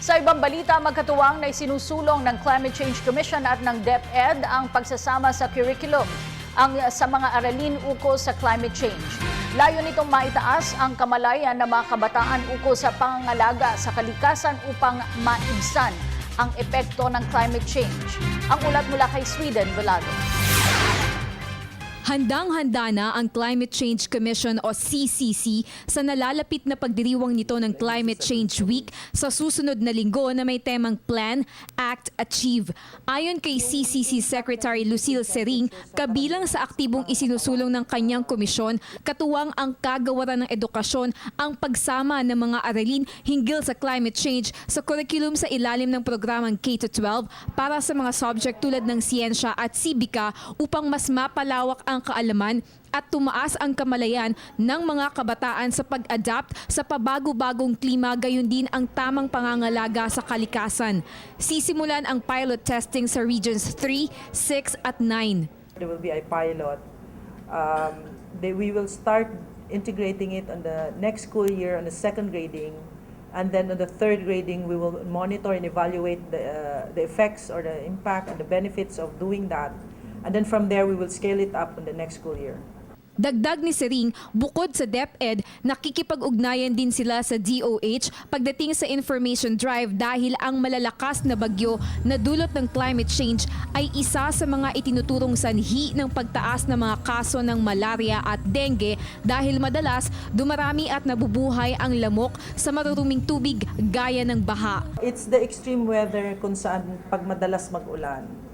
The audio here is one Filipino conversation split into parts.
Sa ibang balita, magkatuwang na isinusulong ng Climate Change Commission at ng DepEd ang pagsasama sa curriculum sa mga aralin ukol sa climate change. Layo nitong maitaas ang kamalayan ng mga kabataan ukol sa pangangalaga sa kalikasan upang maibsan ang epekto ng climate change. Ang ulat mula kay Sweden, Velado. Handang-handa na ang Climate Change Commission o CCC sa nalalapit na pagdiriwang nito ng Climate Change Week sa susunod na linggo na may temang Plan, Act, Achieve. Ayon kay CCC Secretary Lucille Sering, kabilang sa aktibong isinusulong ng kanyang komisyon, katuwang ang kagawaran ng edukasyon ang pagsama ng mga aralin hinggil sa climate change sa curriculum sa ilalim ng programang K-12 para sa mga subject tulad ng siyensya at sibika upang mas mapalawak ang kaalaman at tumaas ang kamalayan ng mga kabataan sa pag-adapt sa pabago-bagong klima, gayon din ang tamang pangangalaga sa kalikasan. Sisimulan ang pilot testing sa Regions 3, 6 at 9. There will be a pilot. We will start integrating it on the next school year on the second grading, and then on the third grading we will monitor and evaluate the effects or the impact and the benefits of doing that. And then from there, we will scale it up in the next school year. Dagdag ni Sering, bukod sa DepEd, nakikipag-ugnayan din sila sa DOH pagdating sa information drive dahil ang malalakas na bagyo na dulot ng climate change ay isa sa mga itinuturong sanhi ng pagtaas ng mga kaso ng malaria at dengue dahil madalas dumarami at nabubuhay ang lamok sa maruruming tubig gaya ng baha. It's the extreme weather kung saan pag madalas mag-ulan.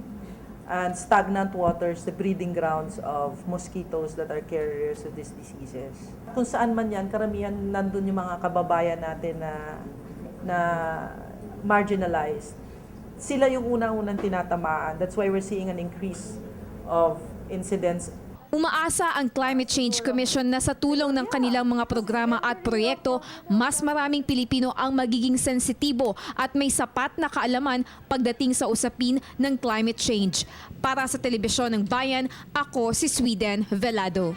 And stagnant waters, the breeding grounds of mosquitoes that are carriers of these diseases. Kung saan man yan, karamihan nandun yung mga kababayan natin na marginalized. Sila yung unang-unang tinatamaan. That's why we're seeing an increase of incidents. Umaasa ang Climate Change Commission na sa tulong ng kanilang mga programa at proyekto, mas maraming Pilipino ang magiging sensitibo at may sapat na kaalaman pagdating sa usapin ng climate change. Para sa Telebisyon ng Bayan, ako si Sweden Velado.